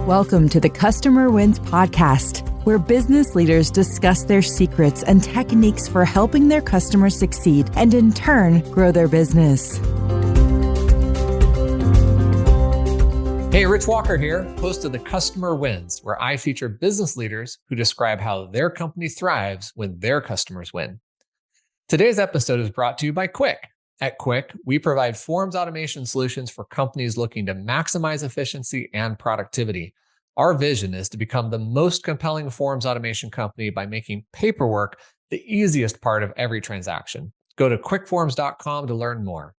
Welcome to the Customer Wins Podcast, where business leaders discuss their secrets and techniques for helping their customers succeed and in turn grow their business. Hey, Rich Walker here, host of the Customer Wins, where I feature business leaders who describe how their company thrives when their customers win. Today's episode is brought to you by Quik. At Quik, we provide forms automation solutions for companies looking to maximize efficiency and productivity. Our vision is to become the most compelling forms automation company by making paperwork the easiest part of every transaction. Go to quickforms.com to learn more.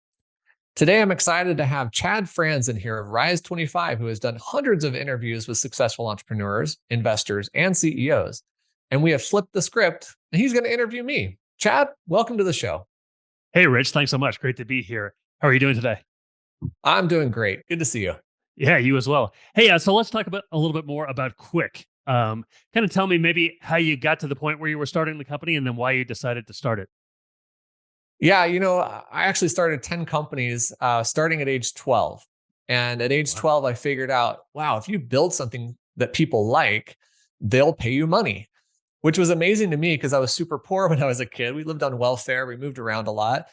Today, I'm excited to have Chad Franzen here of Rise25, who has done hundreds of interviews with successful entrepreneurs, investors, and CEOs. And we have flipped the script, and he's going to interview me. Chad, welcome to the show. Hey, Rich, thanks so much. Great to be here. How are you doing today? I'm doing great. Good to see you. Yeah, you as well. Hey, so let's talk about a little bit more about Quik. Kind of tell me maybe how you got to the point where you were starting the company and then why you decided to start it. Yeah, I actually started 10 companies starting at age 12. And at age 12, I figured out, wow, if you build something that people like, they'll pay you money, which was amazing to me because I was super poor when I was a kid. We lived on welfare. We moved around a lot.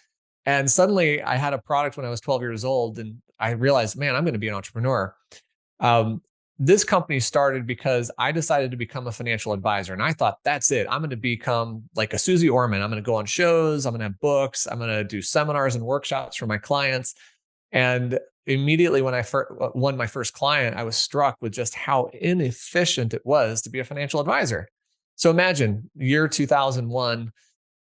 And suddenly I had a product when I was 12 years old and I realized, man, I'm going to be an entrepreneur. This company started because I decided to become a financial advisor. And I thought, that's it. I'm going to become like a Susie Orman. I'm going to go on shows. I'm going to have books. I'm going to do seminars and workshops for my clients. And immediately when I won my first client, I was struck with just how inefficient it was to be a financial advisor. So imagine year 2001,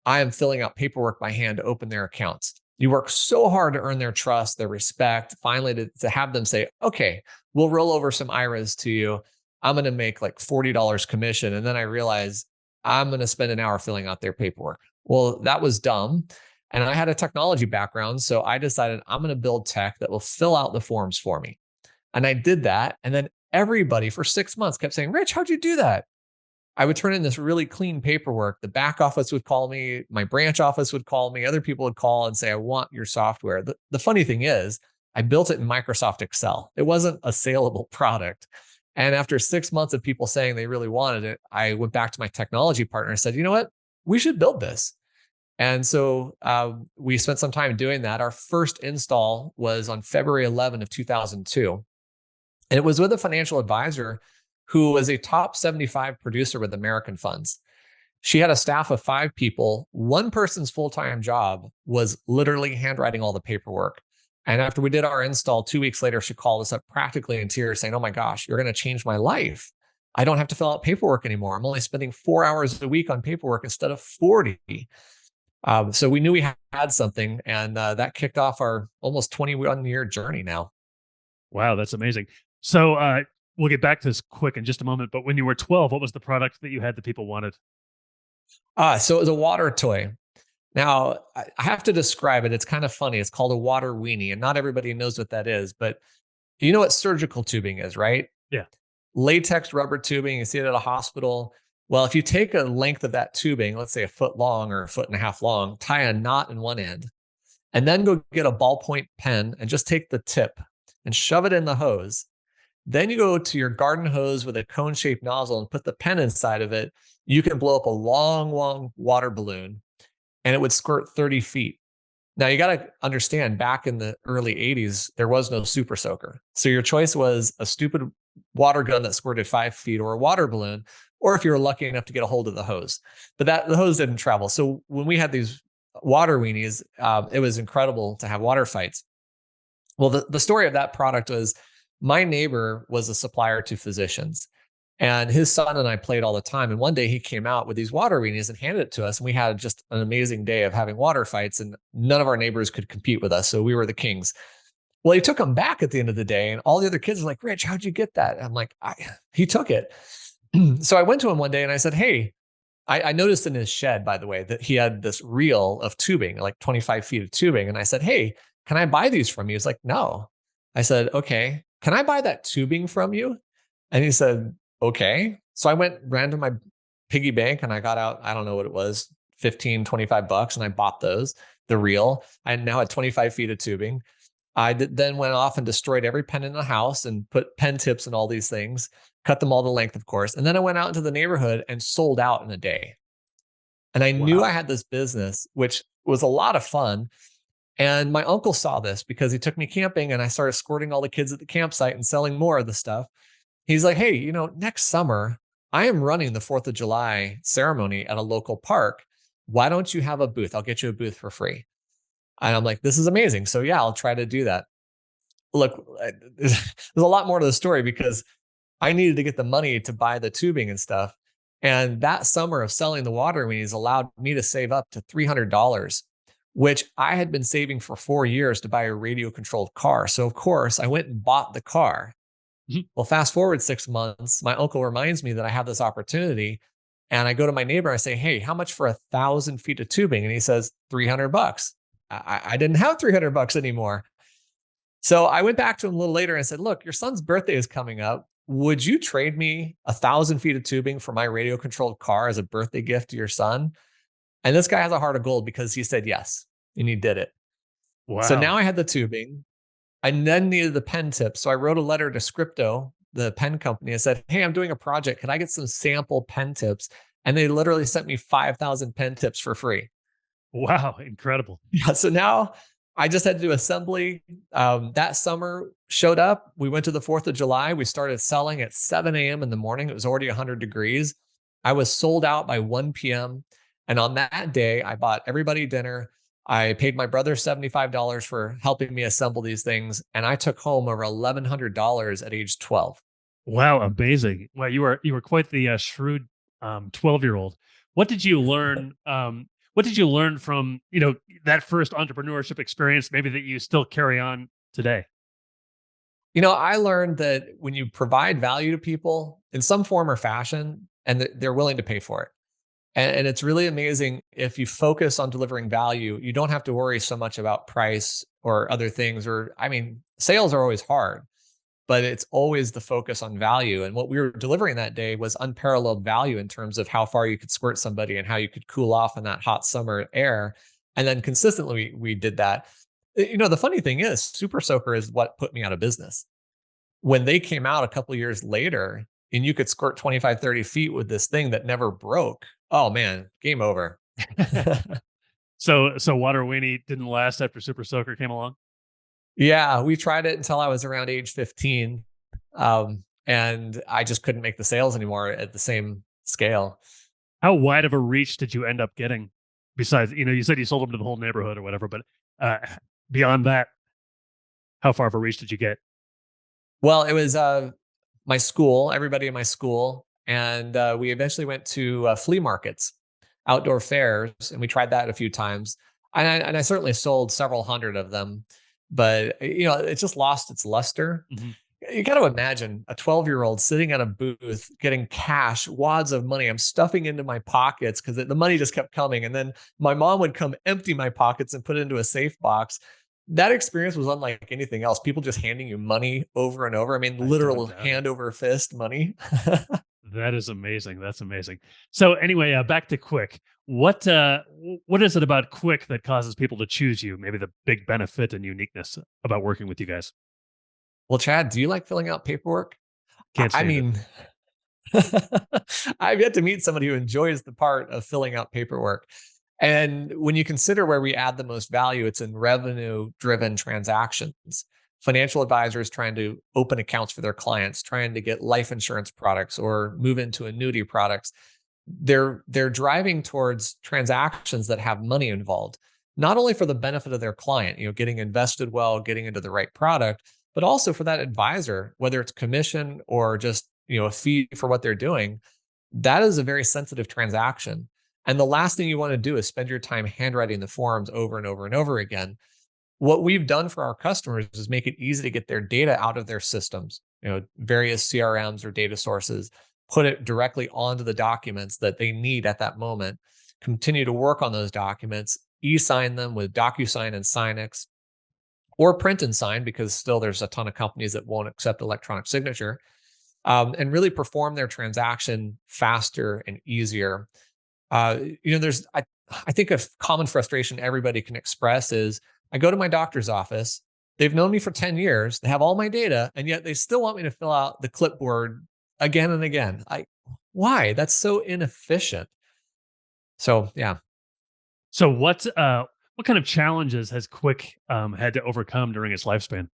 I am filling out paperwork by hand to open their accounts. You work so hard to earn their trust, their respect, finally to have them say, okay, we'll roll over some IRAs to you. I'm going to make like $40 commission. And then I realized I'm going to spend an hour filling out their paperwork. Well, that was dumb. And I had a technology background. So I decided I'm going to build tech that will fill out the forms for me. And I did that. And then everybody for 6 months kept saying, Rich, how'd you do that? I would turn in this really clean paperwork. The back office would call me, my branch office would call me, other people would call and say, I want your software. The funny thing is, I built it in Microsoft Excel. It wasn't a saleable product. And after 6 months of people saying they really wanted it, I went back to my technology partner and said, you know what, we should build this. And so we spent some time doing that. Our first install was on February 11 of 2002. And it was with a financial advisor who was a top 75 producer with American funds. She had a staff of 5 people. One person's full-time job was literally handwriting all the paperwork. And after we did our install, 2 weeks later, she called us up practically in tears saying, oh my gosh, you're going to change my life. I don't have to fill out paperwork anymore. I'm only spending 4 hours a week on paperwork instead of 40. So we knew we had something, and that kicked off our almost 21-year journey now. Wow, that's amazing. So we'll get back to this Quik in just a moment. But when you were 12, what was the product that you had that people wanted? So it was a water toy. Now, I have to describe it. It's kind of funny. It's called a water weenie, and not everybody knows what that is. But you know what surgical tubing is, right? Yeah. Latex rubber tubing. You see it at a hospital. Well, if you take a length of that tubing, let's say a foot long or a foot and a half long, tie a knot in one end, and then go get a ballpoint pen and just take the tip and shove it in the hose. Then you go to your garden hose with a cone-shaped nozzle and put the pen inside of it. You can blow up a long, long water balloon and it would squirt 30 feet. Now you got to understand, back in the early 80s, there was no super soaker. So your choice was a stupid water gun that squirted 5 feet or a water balloon, or if you were lucky enough to get a hold of the hose. But the hose didn't travel. So when we had these water weenies, it was incredible to have water fights. Well, the story of that product was, my neighbor was a supplier to physicians, and his son and I played all the time. And one day he came out with these water weenies and handed it to us. And we had just an amazing day of having water fights, and none of our neighbors could compete with us. So we were the kings. Well, he took them back at the end of the day, and all the other kids were like, Rich, how'd you get that? And I'm like, he took it. So I went to him one day and I said, hey, I noticed in his shed, by the way, that he had this reel of tubing, like 25 feet of tubing. And I said, hey, can I buy these from you? He's like, no. I said, okay, can I buy that tubing from you? And he said, okay. So I ran to my piggy bank and I got out, I don't know what it was, 15, $25, and I bought those, the reel. I now had 25 feet of tubing. Then went off and destroyed every pen in the house and put pen tips in all these things, cut them all to length, of course. And then I went out into the neighborhood and sold out in a day. And I knew I Wow. had this business, which was a lot of fun. And my uncle saw this because he took me camping and I started escorting all the kids at the campsite and selling more of the stuff. He's like, hey, next summer, I am running the 4th of July ceremony at a local park. Why don't you have a booth? I'll get you a booth for free. And I'm like, this is amazing. So yeah, I'll try to do that. Look, there's a lot more to the story because I needed to get the money to buy the tubing and stuff. And that summer of selling the water weenies allowed me to save up to $300, which I had been saving for 4 years to buy a radio controlled car. So of course I went and bought the car. Mhm. Well, fast forward 6 months, my uncle reminds me that I have this opportunity. And I go to my neighbor, I say, hey, how much for 1,000 feet of tubing? And he says, $300. I didn't have $300 anymore. So I went back to him a little later and said, look, your son's birthday is coming up. Would you trade me 1,000 feet of tubing for my radio controlled car as a birthday gift to your son? And this guy has a heart of gold because he said yes, and he did it. So now Wow. I had the tubing. I then needed the pen tips. So I wrote a letter to Scripto, the pen company, and said, hey, I'm doing a project. Can I get some sample pen tips? And they literally sent me 5,000 pen tips for free. Wow. Incredible. Yeah, so now I just had to do assembly. That summer showed up. We went to the 4th of July. We started selling at 7 a.m. in the morning. It was already 100 degrees. I was sold out by 1 p.m. And on that day, I bought everybody dinner. I paid my brother $75 for helping me assemble these things. And I took home over $1,100 at age 12. Wow. Amazing. Wow. You were quite the shrewd 12-year-old. What did you learn? What did you learn from, that first entrepreneurship experience, maybe that you still carry on today? I learned that when you provide value to people in some form or fashion, and they're willing to pay for it. And it's really amazing if you focus on delivering value, you don't have to worry so much about price or other things. Sales are always hard, but it's always the focus on value. And what we were delivering that day was unparalleled value in terms of how far you could squirt somebody and how you could cool off in that hot summer air. And then consistently we did that. The funny thing is, Super Soaker is what put me out of business. When they came out a couple of years later and you could squirt 25, 30 feet with this thing that never broke, oh man, game over. So Water Weenie didn't last after Super Soaker came along? Yeah, we tried it until I was around age 15. And I just couldn't make the sales anymore at the same scale. How wide of a reach did you end up getting? Besides, you said you sold them to the whole neighborhood or whatever, but uh, beyond that, how far of a reach did you get? Well, it was my school, everybody in my school. And we eventually went to flea markets, outdoor fairs, and we tried that a few times. And I certainly sold several hundred of them, but it just lost its luster. Mhm. You got to imagine a 12-year-old sitting at a booth getting cash, wads of money. I'm stuffing into my pockets because the money just kept coming. And then my mom would come empty my pockets and put it into a safe box. That experience was unlike anything else. People just handing you money over and over. I mean, I don't literal doubt it. hand over fist money. That is amazing. That's amazing. So anyway, back to Quik. What is it about Quik that causes people to choose you? Maybe the big benefit and uniqueness about working with you guys. Well, Chad, do you like filling out paperwork? Can't I stand it. mean, I've yet to meet somebody who enjoys the part of filling out paperwork. And when you consider where we add the most value, it's in revenue driven transactions. Financial advisors trying to open accounts for their clients, trying to get life insurance products or move into annuity products. They're driving towards transactions that have money involved, not only for the benefit of their client, getting invested well, getting into the right product, but also for that advisor, whether it's commission or just, a fee for what they're doing. That is a very sensitive transaction. And the last thing you want to do is spend your time handwriting the forms over and over and over again. What we've done for our customers is make it easy to get their data out of their systems, various CRMs or data sources, put it directly onto the documents that they need at that moment, continue to work on those documents, e-sign them with DocuSign and Signix, or print and sign, because still there's a ton of companies that won't accept electronic signature, and really perform their transaction faster and easier. I think a common frustration everybody can express is I go to my doctor's office They've known me for 10 years. They have all my data, and yet they still want me to fill out the clipboard again and again. Why? That's so inefficient. So yeah. So what kind of challenges has Quick had to overcome during its lifespan?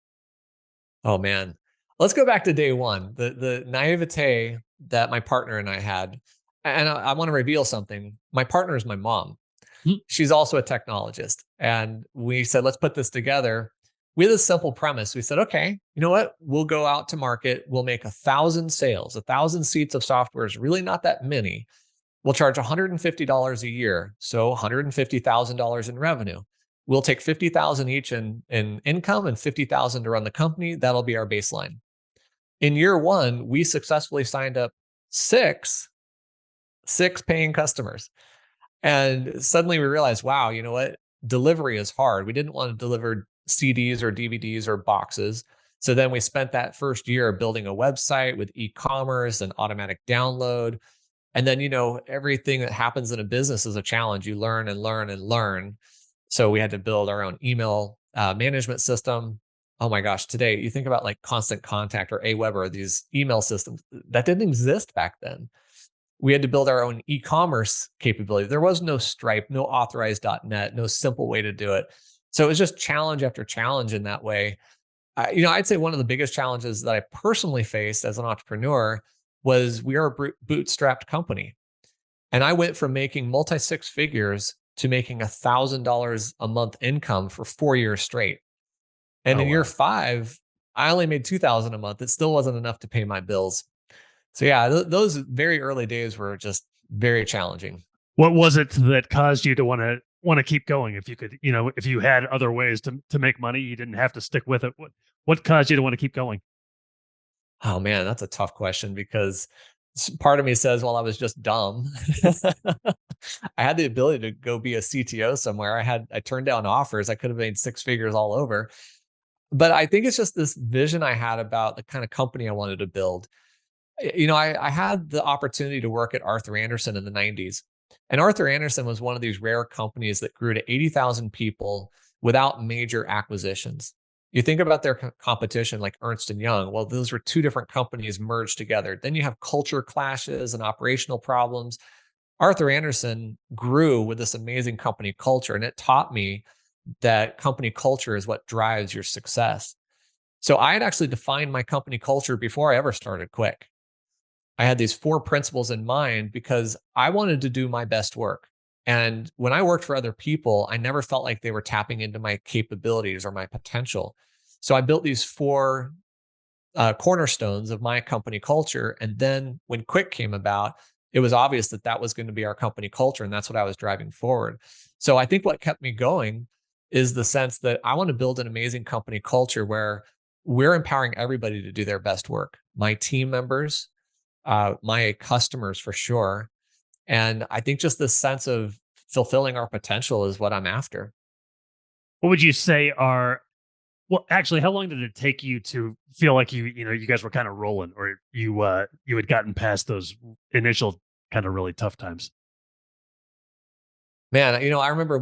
Oh man. Let's go back to day one. The naivete that my partner and I had. And I want to reveal something. My partner is my mom. Hmm. She's also a technologist. And we said, let's put this together. We had this simple premise. We said, okay, you know what? We'll go out to market. We'll make 1,000 sales. 1,000 seats of software is really not that many. We'll charge $150 a year. So $150,000 in revenue. We'll take 50,000 each in income and 50,000 to run the company. That'll be our baseline. In year one, we successfully signed up six paying customers. And suddenly we realized, wow, you know what? Delivery is hard. We didn't want to deliver CDs or DVDs or boxes. So then we spent that first year building a website with e-commerce and automatic download. And then, everything that happens in a business is a challenge. You learn and learn and learn. So we had to build our own email management system. Oh my gosh, today you think about like Constant Contact or Aweber, these email systems that didn't exist back then. We had to build our own e-commerce capability. There was no Stripe, no authorized.net, no simple way to do it. So it was just challenge after challenge in that way. I'd say one of the biggest challenges that I personally faced as an entrepreneur was we are a bootstrapped company. And I went from making multi six figures to making $1,000 a month income for 4 years straight. And Oh in year wow. 5, I only made 2,000 a month. It still wasn't enough to pay my bills. So yeah, those very early days were just very challenging. What was it that caused you to want to keep going? If you could, if you had other ways to make money, you didn't have to stick with it. What caused you to want to keep going? Oh man, that's a tough question because part of me says, well, I was just dumb. I had the ability to go be a CTO somewhere. I turned down offers. I could have made six figures all over. But I think it's just this vision I had about the kind of company I wanted to build. I had the opportunity to work at Arthur Andersen in the 90s. And Arthur Andersen was one of these rare companies that grew to 80,000 people without major acquisitions. You think about their competition like Ernst and Young. Well, those were two different companies merged together. Then you have culture clashes and operational problems. Arthur Andersen grew with this amazing company culture, and it taught me that company culture is what drives your success. So I had actually defined my company culture before I ever started Quik. I had these 4 principles in mind because I wanted to do my best work. And when I worked for other people, I never felt like they were tapping into my capabilities or my potential. So I built these 4 cornerstones of my company culture. And then when Quik came about, it was obvious that that was going to be our company culture. And that's what I was driving forward. So I think what kept me going is the sense that I want to build an amazing company culture where we're empowering everybody to do their best work. My team members, my customers for sure. And I think just this sense of fulfilling our potential is what I'm after. What would you say are Well, actually, how long did it take you to feel like you guys were kind of rolling, or you had gotten past those initial kind of really tough times? Man, I remember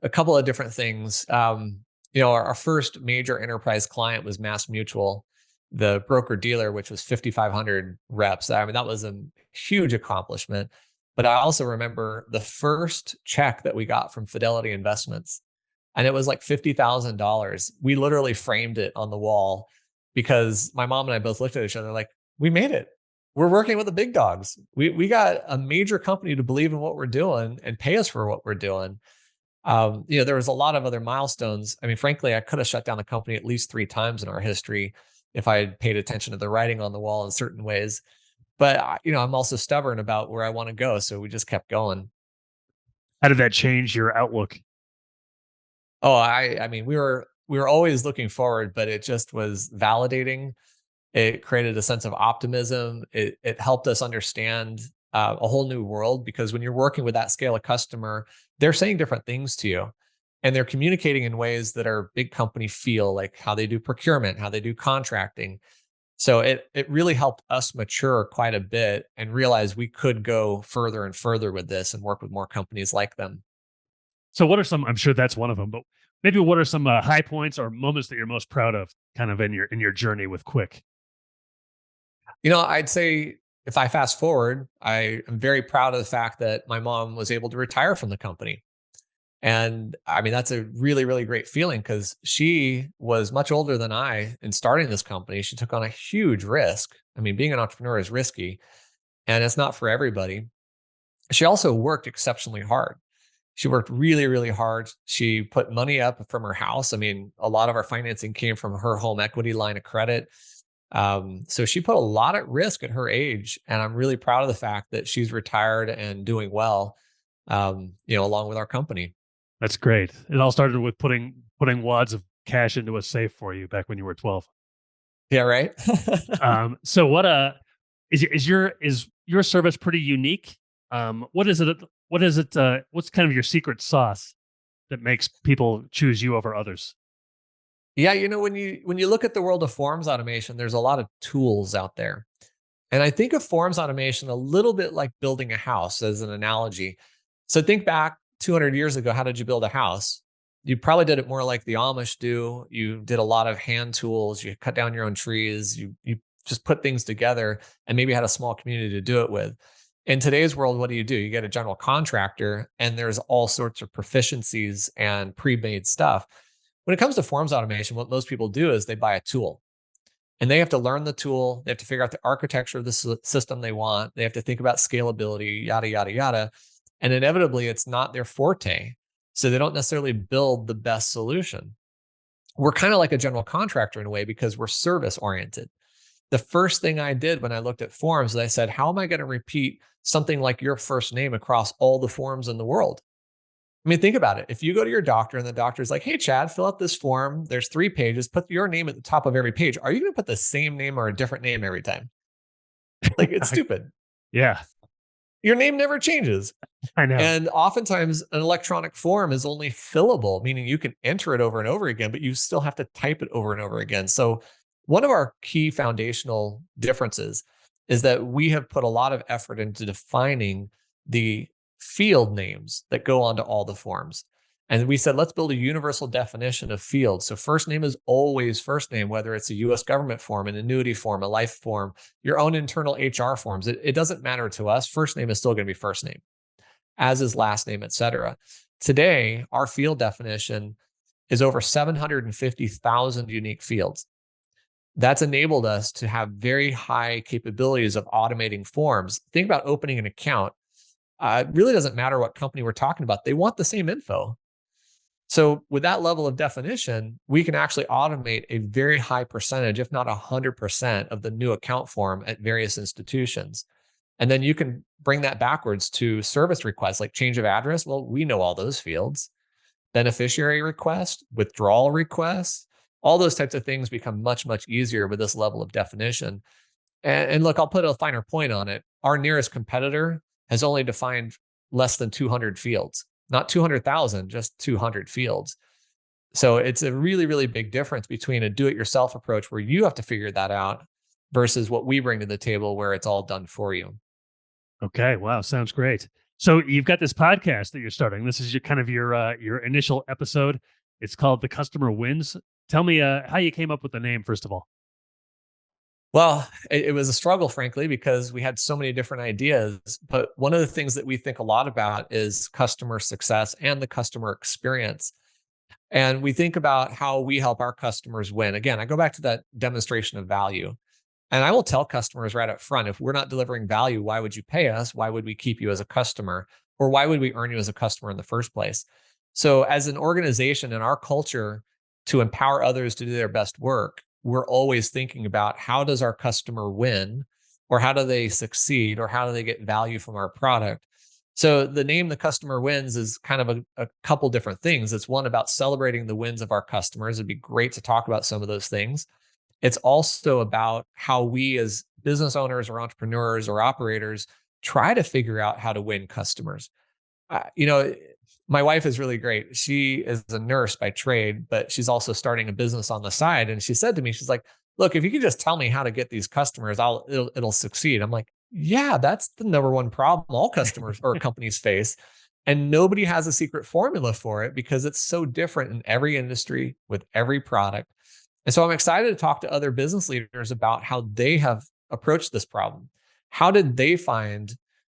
a couple of different things. Our first major enterprise client was Mass Mutual, the broker dealer, which was 5,500 reps. I mean, that was a huge accomplishment. But I also remember the first check that we got from Fidelity Investments, and it was like $50,000. We literally framed it on the wall because my mom and I both looked at each other like, we made it. We're working with the big dogs. We got a major company to believe in what we're doing and pay us for what we're doing. There was a lot of other milestones. I mean, frankly, I could have shut down the company at least 3 times in our history if I had paid attention to the writing on the wall in certain ways. But I'm also stubborn about where I want to go, so we just kept going. How did that change your outlook? Oh, I mean, we were always looking forward, but it just was validating. It created a sense of optimism. It helped us understand a whole new world because when you're working with that scale of customer, they're saying different things to you, and they're communicating in ways that our big company feel, like how they do procurement, how they do contracting. So it really helped us mature quite a bit and realize we could go further and further with this and work with more companies like them. So, what are some? I'm sure that's one of them, but maybe what are some high points or moments that you're most proud of, kind of in your journey with Quik? I'd say if I fast forward, I am very proud of the fact that my mom was able to retire from the company. And I mean, that's a really, really great feeling because she was much older than I in starting this company. She took on a huge risk. I mean, being an entrepreneur is risky and it's not for everybody. She also worked exceptionally hard. She worked really, really hard. She put money up from her house. I mean, a lot of our financing came from her home equity line of credit. So she put a lot at risk at her age. And I'm really proud of the fact that she's retired and doing well, along with our company. That's great. It all started with putting wads of cash into a safe for you back when you were 12. Yeah, right. So what is your service pretty unique? What is it? What is it? What's kind of your secret sauce that makes people choose you over others? Yeah, when you look at the world of forms automation, there's a lot of tools out there. And I think of forms automation a little bit like building a house as an analogy. So think back 200 years ago, how did you build a house? You probably did it more like the Amish do. You did a lot of hand tools, you cut down your own trees, you just put things together and maybe had a small community to do it with. In today's world, what do? You get a general contractor and there's all sorts of proficiencies and pre-made stuff. When it comes to forms automation, what most people do is they buy a tool and they have to learn the tool. They have to figure out the architecture of the system they want. They have to think about scalability, yada, yada, yada. And inevitably, it's not their forte. So they don't necessarily build the best solution. We're kind of like a general contractor in a way because we're service oriented. The first thing I did when I looked at forms is I said, how am I going to repeat something like your first name across all the forms in the world? I mean, think about it. If you go to your doctor and the doctor's like, hey, Chad, fill out this form. There's 3 pages. Put your name at the top of every page. Are you going to put the same name or a different name every time? Like, it's stupid. Yeah, Your name never changes. I know. And oftentimes an electronic form is only fillable, meaning you can enter it over and over again, but you still have to type it over and over again. So one of our key foundational differences is that we have put a lot of effort into defining the field names that go onto all the forms. And we said, let's build a universal definition of fields. So first name is always first name, whether it's a US government form, an annuity form, a life form, your own internal HR forms. It doesn't matter to us. First name is still going to be first name, as is last name, et cetera. Today, our field definition is over 750,000 unique fields. That's enabled us to have very high capabilities of automating forms. Think about opening an account. It really doesn't matter what company we're talking about. They want the same info. So with that level of definition, we can actually automate a very high percentage, if not 100% of the new account form at various institutions. And then you can bring that backwards to service requests like change of address. Well, we know all those fields. Beneficiary request, withdrawal requests, all those types of things become much, much easier with this level of definition. And look, I'll put a finer point on it. Our nearest competitor has only defined less than 200 fields, not 200,000, just 200 fields. So it's a really, really big difference between a do-it-yourself approach where you have to figure that out versus what we bring to the table where it's all done for you. Okay, wow, sounds great. So you've got this podcast that you're starting. This is your initial episode. It's called The Customer Wins. Tell me how you came up with the name, first of all. Well, it was a struggle, frankly, because we had so many different ideas. But one of the things that we think a lot about is customer success and the customer experience. And we think about how we help our customers win. Again, I go back to that demonstration of value. And I will tell customers right up front, if we're not delivering value, why would you pay us? Why would we keep you as a customer? Or why would we earn you as a customer in the first place? So as an organization in our culture, to empower others to do their best work, we're always thinking about how does our customer win, or how do they succeed, or how do they get value from our product? So the name The Customer Wins is kind of a couple different things. It's one about celebrating the wins of our customers. It'd be great to talk about some of those things. It's also about how we as business owners or entrepreneurs or operators try to figure out how to win customers. Uh, you know, my wife is really great. She is a nurse by trade, but she's also starting a business on the side. And she said to me, she's like, look, if you could just tell me how to get these customers, it'll succeed. I'm like, yeah, that's the number one problem all customers or companies face. And nobody has a secret formula for it because it's so different in every industry with every product. And so I'm excited to talk to other business leaders about how they have approached this problem. How did they find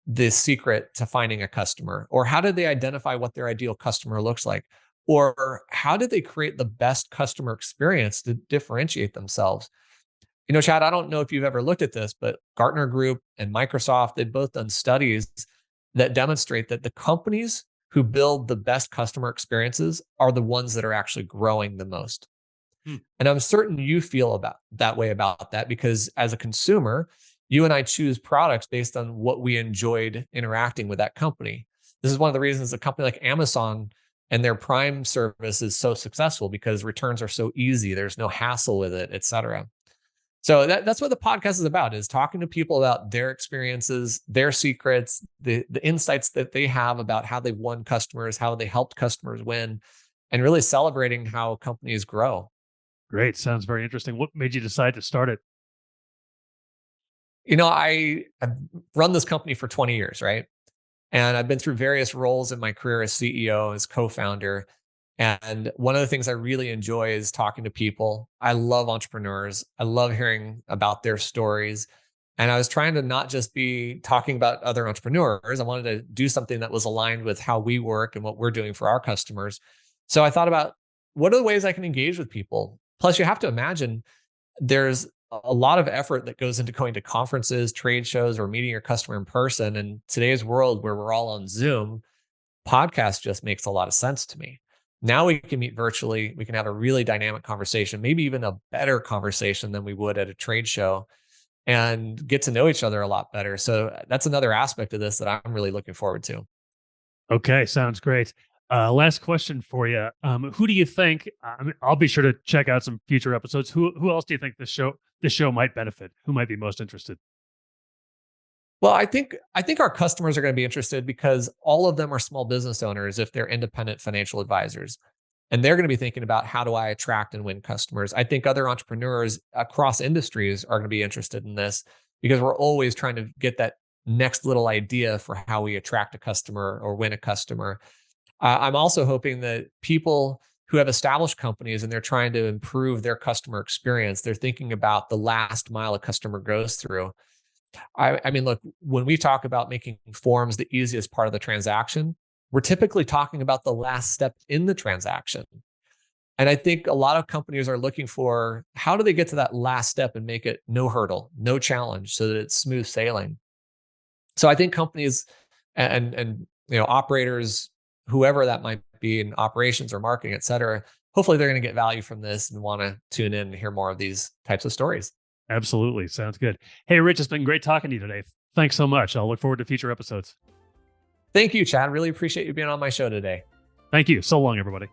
the secret to finding a customer? Or how did they identify what their ideal customer looks like? Or how did they create the best customer experience to differentiate themselves? Chad, I don't know if you've ever looked at this, but Gartner Group and Microsoft, they've both done studies that demonstrate that the companies who build the best customer experiences are the ones that are actually growing the most. And I'm certain you feel about that way about that because as a consumer, you and I choose products based on what we enjoyed interacting with that company. This is one of the reasons a company like Amazon and their Prime service is so successful because returns are so easy. There's no hassle with it, et cetera. So that's what the podcast is about, is talking to people about their experiences, their secrets, the insights that they have about how they've won customers, how they helped customers win, and really celebrating how companies grow. Great. Sounds very interesting. What made you decide to start it? I've run this company for 20 years, right? And I've been through various roles in my career as CEO, as co-founder. And one of the things I really enjoy is talking to people. I love entrepreneurs. I love hearing about their stories. And I was trying to not just be talking about other entrepreneurs. I wanted to do something that was aligned with how we work and what we're doing for our customers. So I thought about what are the ways I can engage with people? Plus, you have to imagine there's a lot of effort that goes into going to conferences, trade shows, or meeting your customer in person. In today's world where we're all on Zoom, podcast just makes a lot of sense to me. Now we can meet virtually. We can have a really dynamic conversation, maybe even a better conversation than we would at a trade show, and get to know each other a lot better. So that's another aspect of this that I'm really looking forward to. Okay, sounds great. Last question for you. Who do you think? I'll be sure to check out some future episodes. Who else do you think this show might benefit? Who might be most interested? Well, I think our customers are going to be interested because all of them are small business owners if they're independent financial advisors. And they're going to be thinking about how do I attract and win customers. I think other entrepreneurs across industries are going to be interested in this because we're always trying to get that next little idea for how we attract a customer or win a customer. I'm also hoping that people who have established companies and they're trying to improve their customer experience, they're thinking about the last mile a customer goes through. I mean, look, when we talk about making forms the easiest part of the transaction, we're typically talking about the last step in the transaction. And I think a lot of companies are looking for how do they get to that last step and make it no hurdle, no challenge, so that it's smooth sailing. So I think companies and operators, whoever that might be in operations or marketing, et cetera, hopefully they're going to get value from this and want to tune in and hear more of these types of stories. Absolutely. Sounds good. Hey, Rich, it's been great talking to you today. Thanks so much. I'll look forward to future episodes. Thank you, Chad. Really appreciate you being on my show today. Thank you. So long, everybody.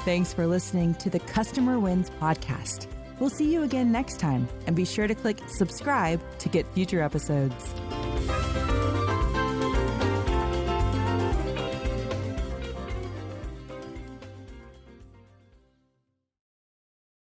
Thanks for listening to the Customer Wins podcast. We'll see you again next time, and be sure to click subscribe to get future episodes.